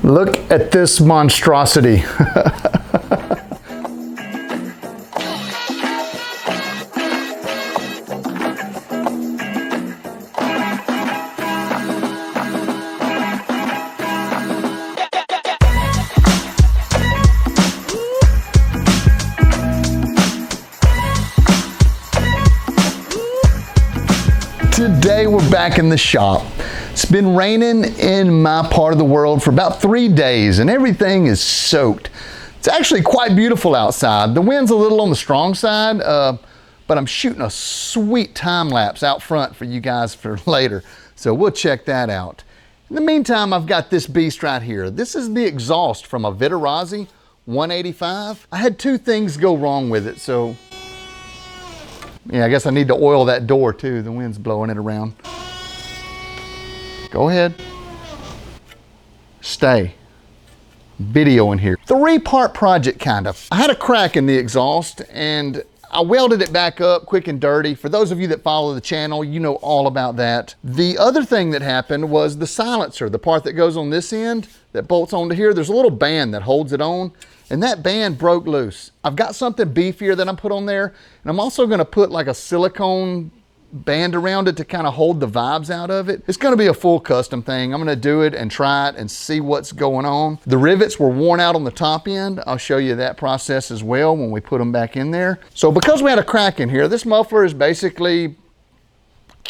Look at this monstrosity. Today we're back in the shop. It's been raining in my part of the world for about 3 days and everything is soaked. It's actually quite beautiful outside. The wind's a little on the strong side, but I'm shooting a sweet time lapse out front for you guys for later. So we'll check that out. In the meantime, I've got this beast right here. This is the exhaust from a Vitarazi 185. I had 2 things go wrong with it, so yeah, I guess I need to oil that door too. The wind's blowing it around. Go ahead. Stay. Video in here. 3-part project, kind of. I had a crack in the exhaust and I welded it back up quick and dirty. For those of you that follow the channel, you know all about that. The other thing that happened was the silencer, the part that goes on this end that bolts onto here. There's a little band that holds it on, and that band broke loose. I've got something beefier that I'm put on there, and I'm also gonna put like a silicone band around it to kind of hold the vibes out of it. It's gonna be a full custom thing. I'm gonna do it and try it and see what's going on. The rivets were worn out on the top end. I'll show you that process as well when we put them back in there. So because we had a crack in here, this muffler is basically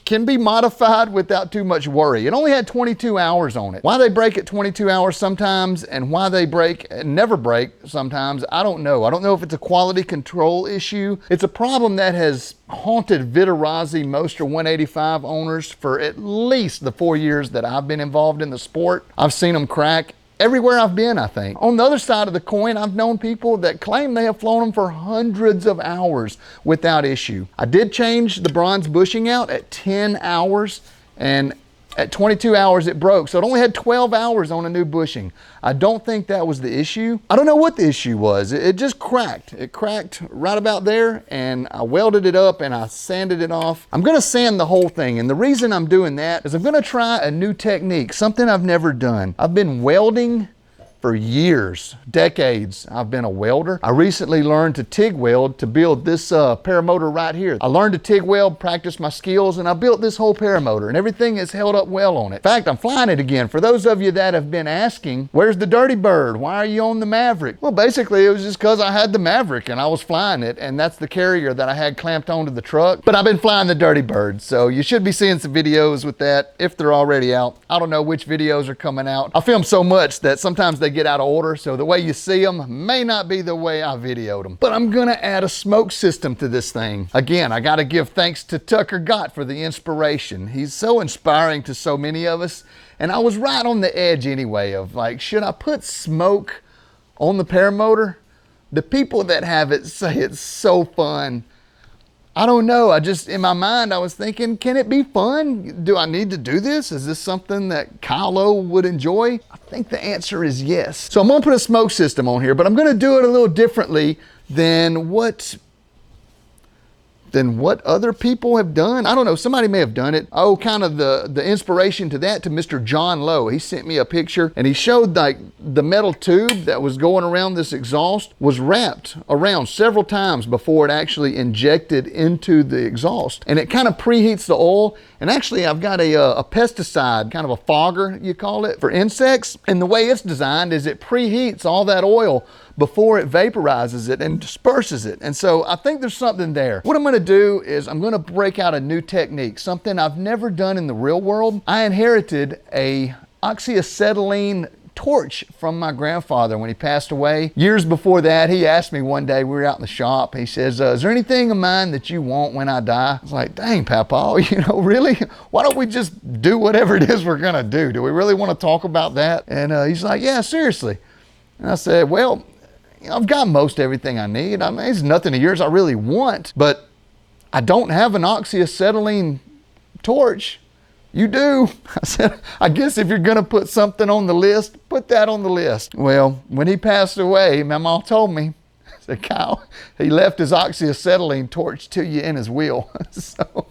can be modified without too much worry. It only had 22 hours on it. Why they break at 22 hours sometimes and why they break and never break sometimes, I don't know. I don't know if it's a quality control issue. It's a problem that has haunted Vitarazi Moster 185 owners for at least the 4 years that I've been involved in the sport. I've seen them crack everywhere I've been, I think. On the other side of the coin, I've known people that claim they have flown them for hundreds of hours without issue. I did change the bronze bushing out at 10 hours, and at 22 hours it broke, so it only had 12 hours on a new bushing. I don't think that was the issue. I don't know what the issue was. It just cracked. It cracked right about there, and I welded it up and I sanded it off. I'm gonna sand the whole thing, and the reason I'm doing that is I'm gonna try a new technique, something I've never done. I've been welding for years, decades. I've been a welder. I recently learned to TIG weld to build this paramotor right here. I learned to TIG weld, practice my skills, and I built this whole paramotor, and everything has held up well on it. In fact, I'm flying it again. For those of you that have been asking, where's the Dirty Bird? Why are you on the Maverick? Well, basically, it was just because I had the Maverick and I was flying it, and that's the carrier that I had clamped onto the truck. But I've been flying the Dirty Bird, so you should be seeing some videos with that if they're already out. I don't know which videos are coming out. I film so much that sometimes they get out of order, so the way you see them may not be the way I videoed them. But I'm gonna add a smoke system to this thing. Again, I gotta give thanks to Tucker Gott for the inspiration. He's so inspiring to so many of us, and I was right on the edge anyway of like, should I put smoke on the paramotor? The people that have it say it's so fun. I don't know, I just, in my mind, I was thinking, can it be fun? Do I need to do this? Is this something that Kylo would enjoy? I think the answer is yes. So I'm gonna put a smoke system on here, but I'm gonna do it a little differently than what other people have done. I don't know, somebody may have done it. Oh, kind of the inspiration to that to Mr. John Lowe. He sent me a picture and he showed like the metal tube that was going around this exhaust was wrapped around several times before it actually injected into the exhaust. And it kind of preheats the oil. And actually I've got a pesticide, kind of a fogger you call it, for insects. And the way it's designed is it preheats all that oil before it vaporizes it and disperses it. And so I think there's something there. What I'm gonna do is I'm gonna break out a new technique, something I've never done in the real world. I inherited a oxyacetylene torch from my grandfather when he passed away. Years before that, he asked me one day, we were out in the shop, he says, is there anything of mine that you want when I die? I was like, dang, Papa, you know, really? Why don't we just do whatever it is we're gonna do? Do we really wanna talk about that? And he's like, yeah, seriously. And I said, well, I've got most everything I need. I mean, there's nothing of yours I really want, but I don't have an oxyacetylene torch. You do. I said, I guess if you're gonna put something on the list, put that on the list. Well, when he passed away, my mom told me, said, Kyle, he left his oxyacetylene torch to you in his will. So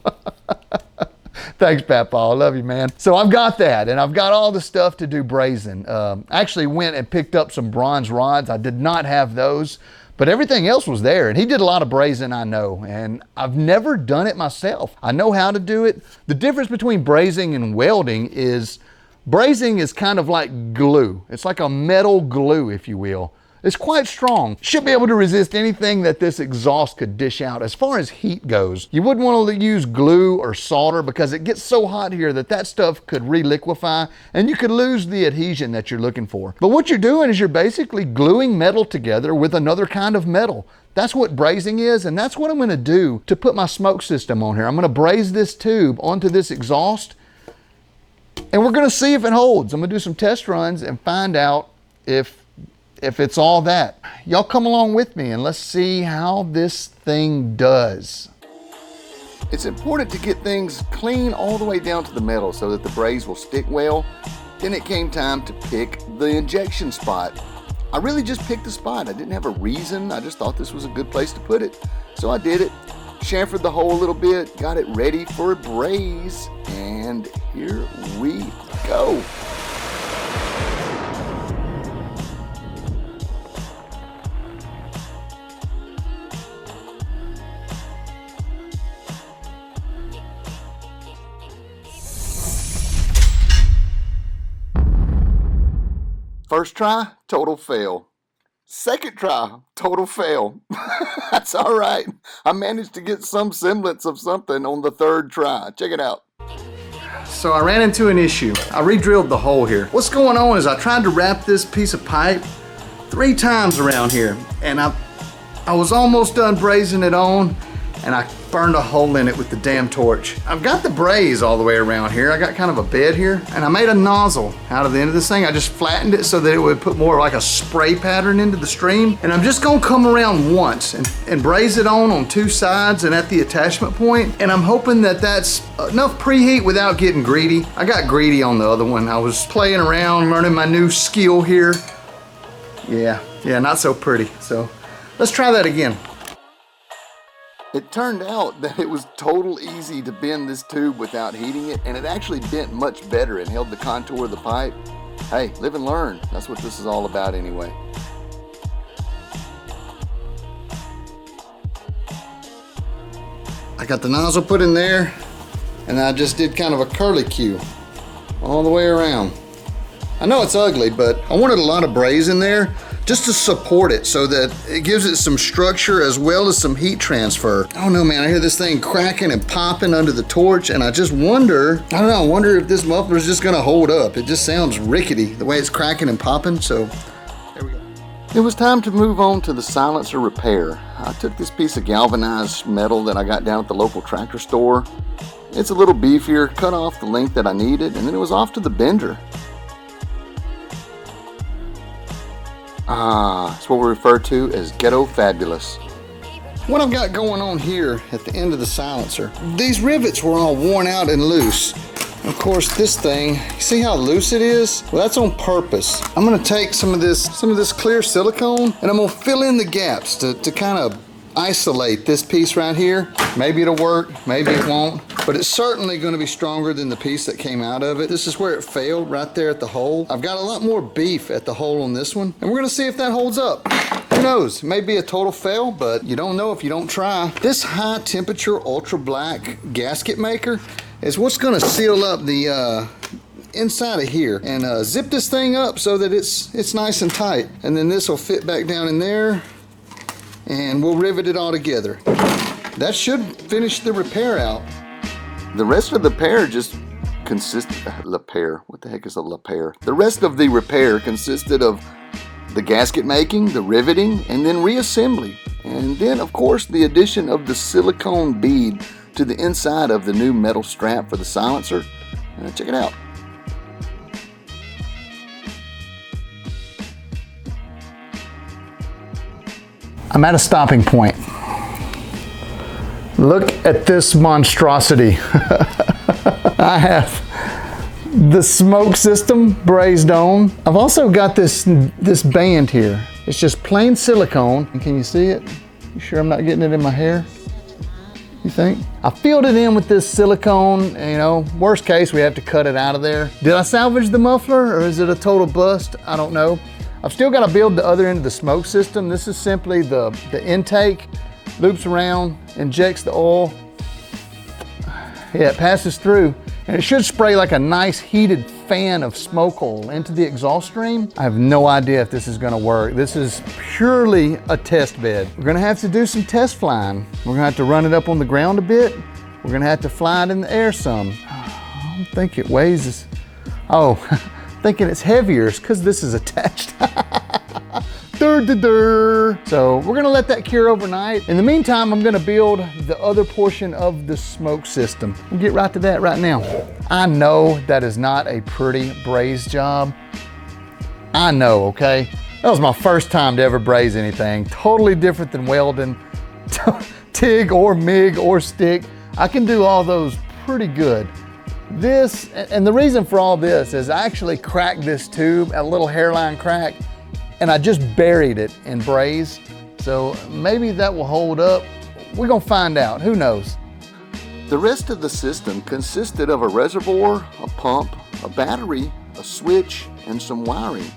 Thanks, Papa. I love you, man. So I've got that, and I've got all the stuff to do brazing. Actually went and picked up some bronze rods. I did not have those, but everything else was there. And he did a lot of brazing, I know, and I've never done it myself. I know how to do it. The difference between brazing and welding is brazing is kind of like glue. It's like a metal glue, if you will. It's quite strong. Should be able to resist anything that this exhaust could dish out. As far as heat goes, you wouldn't want to use glue or solder because it gets so hot here that stuff could re-liquefy and you could lose the adhesion that you're looking for. But what you're doing is you're basically gluing metal together with another kind of metal. That's what brazing is, and that's what I'm gonna do to put my smoke system on here. I'm gonna braze this tube onto this exhaust, and we're gonna see if it holds. I'm gonna do some test runs and find out if it's all that. Y'all come along with me and let's see how this thing does. It's important to get things clean all the way down to the metal so that the braze will stick well. Then it came time to pick the injection spot. I really just picked a spot. I didn't have a reason. I just thought this was a good place to put it. So I did it, chamfered the hole a little bit, got it ready for a braze, and here we go. First try, total fail. Second try, total fail. That's all right. I managed to get some semblance of something on the third try. Check it out. So I ran into an issue. I re-drilled the hole here. What's going on is I tried to wrap this piece of pipe 3 times around here, and I was almost done brazing it on, and I burned a hole in it with the damn torch. I've got the braze all the way around here. I got kind of a bed here, and I made a nozzle out of the end of this thing. I just flattened it so that it would put more like a spray pattern into the stream. And I'm just gonna come around once and braze it on 2 sides and at the attachment point. And I'm hoping that that's enough preheat without getting greedy. I got greedy on the other one. I was playing around, learning my new skill here. Yeah, not so pretty. So let's try that again. It turned out that it was total easy to bend this tube without heating it, and it actually bent much better and held the contour of the pipe. Hey, live and learn. That's what this is all about anyway. I got the nozzle put in there, and I just did kind of a curlicue all the way around. I know it's ugly, but I wanted a lot of braze in there just to support it so that it gives it some structure as well as some heat transfer. I don't know, man, I hear this thing cracking and popping under the torch, and I just wonder, I wonder if this muffler is just gonna hold up. It just sounds rickety the way it's cracking and popping, so there we go. It was time to move on to the silencer repair. I took this piece of galvanized metal that I got down at the local tractor store. It's a little beefier, cut off the length that I needed, and then it was off to the bender. It's what we refer to as ghetto fabulous. What I've got going on here at the end of the silencer, these rivets were all worn out and loose. Of course, this thing, see how loose it is? Well, that's on purpose. I'm gonna take some of this clear silicone, and I'm gonna fill in the gaps to kind of isolate this piece right here. Maybe it'll work, maybe it won't, but it's certainly gonna be stronger than the piece that came out of it. This is where it failed, right there at the hole. I've got a lot more beef at the hole on this one, and we're gonna see if that holds up. Who knows, it may be a total fail, but you don't know if you don't try. This high temperature ultra black gasket maker is what's gonna seal up the inside of here and zip this thing up so that it's nice and tight. And then this will fit back down in there, and we'll rivet it all together. That should finish the repair out. The rest of the repair just consisted, what the heck is a repair? The rest of the repair consisted of the gasket making, the riveting, and then reassembly. And then of course the addition of the silicone bead to the inside of the new metal strap for the silencer. Check it out. I'm at a stopping point. Look at this monstrosity. I have the smoke system brazed on. I've also got this band here. It's just plain silicone. And can you see it? You sure I'm not getting it in my hair? you think? I filled it in with this silicone, and, you know, worst case, we have to cut it out of there. Did I salvage the muffler, or is it a total bust? I don't know. I've still got to build the other end of the smoke system. This is simply the intake, loops around, injects the oil. Yeah, it passes through, and it should spray like a nice heated fan of smoke oil into the exhaust stream. I have no idea if this is gonna work. This is purely a test bed. We're gonna have to do some test flying. We're gonna have to run it up on the ground a bit. We're gonna have to fly it in the air some. I don't think it weighs as, oh, thinking it's heavier. It's because this is attached. So we're gonna let that cure overnight. In the meantime, I'm gonna build the other portion of the smoke system. We'll get right to that right now. I know that is not a pretty braze job. I know, okay? That was my first time to ever braze anything. Totally different than welding, TIG or MIG or stick. I can do all those pretty good. This, and the reason for all this is I actually cracked this tube, a little hairline crack, and I just buried it in braze. So maybe that will hold up. We're gonna find out, who knows? The rest of the system consisted of a reservoir, a pump, a battery, a switch, and some wiring.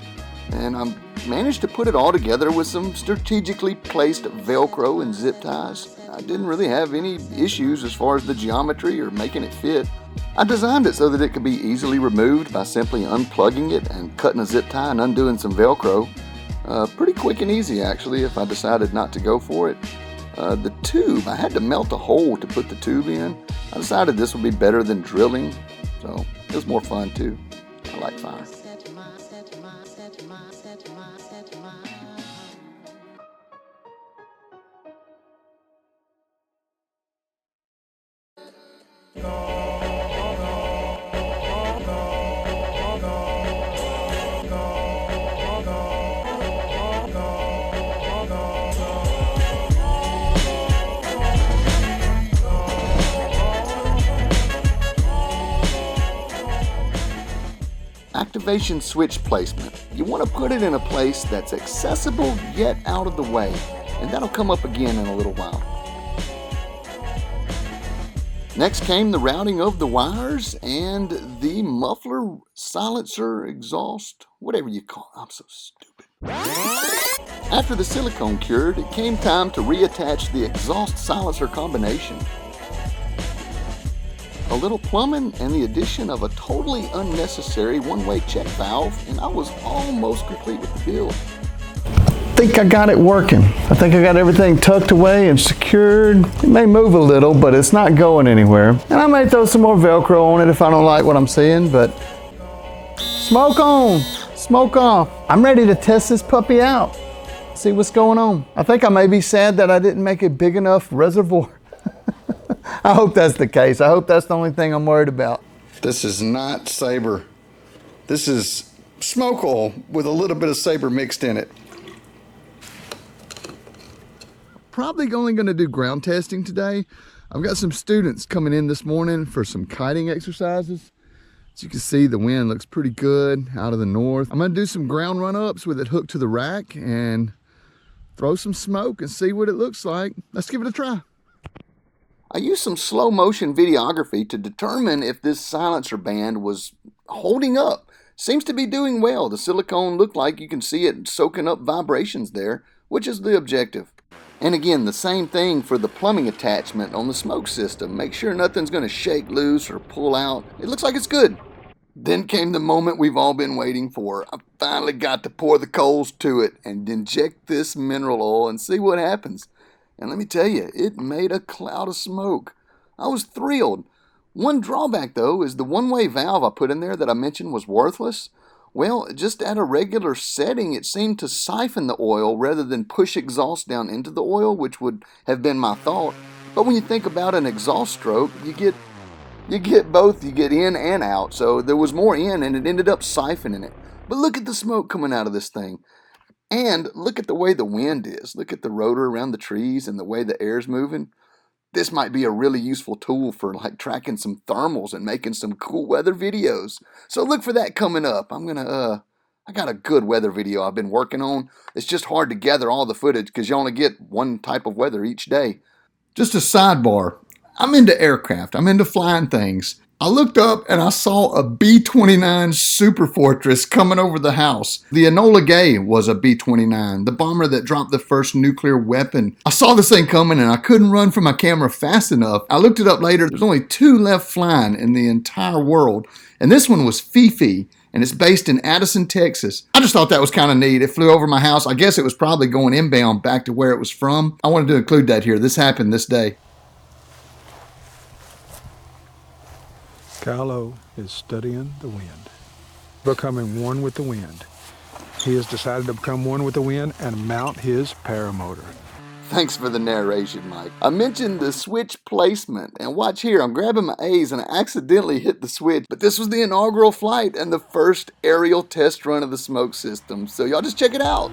And I managed to put it all together with some strategically placed Velcro and zip ties. I didn't really have any issues as far as the geometry or making it fit. I designed it so that it could be easily removed by simply unplugging it and cutting a zip tie and undoing some Velcro. Pretty quick and easy actually if I decided not to go for it. The tube, I had to melt a hole to put the tube in. I decided this would be better than drilling, so it was more fun too. I like fire. Activation switch placement. You want to put it in a place that's accessible yet out of the way, and that'll come up again in a little while. Next came the routing of the wires and the muffler, silencer, exhaust, whatever you call it. I'm so stupid. After the silicone cured, it came time to reattach the exhaust silencer combination. A little plumbing and the addition of a totally unnecessary one-way check valve, and I was almost complete with the build. I think I got it working. I think I got everything tucked away and secured. It may move a little, but it's not going anywhere. And I may throw some more Velcro on it if I don't like what I'm seeing, but smoke on, smoke off. I'm ready to test this puppy out, see what's going on. I think I may be sad that I didn't make a big enough reservoir. I hope that's the case. I hope that's the only thing I'm worried about. This is not Sabre. This is smoke oil with a little bit of Sabre mixed in it. Probably only going to do ground testing today. I've got some students coming in this morning for some kiting exercises. As you can see, the wind looks pretty good out of the north. I'm going to do some ground run-ups with it hooked to the rack and throw some smoke and see what it looks like. Let's give it a try. I used some slow motion videography to determine if this silencer band was holding up. Seems to be doing well. The silicone looked like you can see it soaking up vibrations there, which is the objective. And again, the same thing for the plumbing attachment on the smoke system. Make sure nothing's going to shake loose or pull out. It looks like it's good. Then came the moment we've all been waiting for. I finally got to pour the coals to it and inject this mineral oil and see what happens. And let me tell you, it made a cloud of smoke. I was thrilled. One drawback, though, is the one-way valve I put in there that I mentioned was worthless. Well, just at a regular setting, it seemed to siphon the oil rather than push exhaust down into the oil, which would have been my thought. But when you think about an exhaust stroke, you get both. You get in and out. So there was more in, and it ended up siphoning it. But look at the smoke coming out of this thing. And look at the way the wind is. Look at the rotor around the trees and the way the air's moving. This might be a really useful tool for like tracking some thermals and making some cool weather videos. So look for that coming up. I got a good weather video I've been working on. It's just hard to gather all the footage because you only get one type of weather each day. Just a sidebar. I'm into aircraft. I'm into flying things. I looked up and I saw a B-29 Super Fortress coming over the house. The Enola Gay was a B-29, the bomber that dropped the first nuclear weapon. I saw this thing coming and I couldn't run from my camera fast enough. I looked it up later. There's only 2 left flying in the entire world. And this one was Fifi, and it's based in Addison, Texas. I just thought that was kind of neat. It flew over my house. I guess it was probably going inbound back to where it was from. I wanted to include that here. This happened this day. Carlo is studying the wind, becoming one with the wind. He has decided to become one with the wind and mount his paramotor. Thanks for the narration, Mike. I mentioned the switch placement, and watch here, I'm grabbing my A's and I accidentally hit the switch, but this was the inaugural flight and the first aerial test run of the smoke system, so y'all just check it out.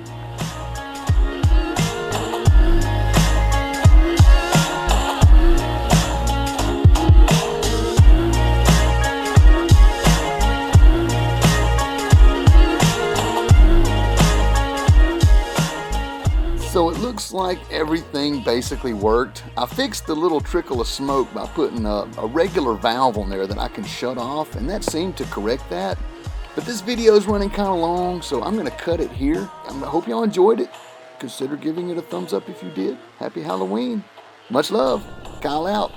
So it looks like everything basically worked. I fixed the little trickle of smoke by putting a regular valve on there that I can shut off, and that seemed to correct that. But this video is running kind of long, so I'm going to cut it here. I hope y'all enjoyed it. Consider giving it a thumbs up if you did. Happy Halloween. Much love. Kyle out.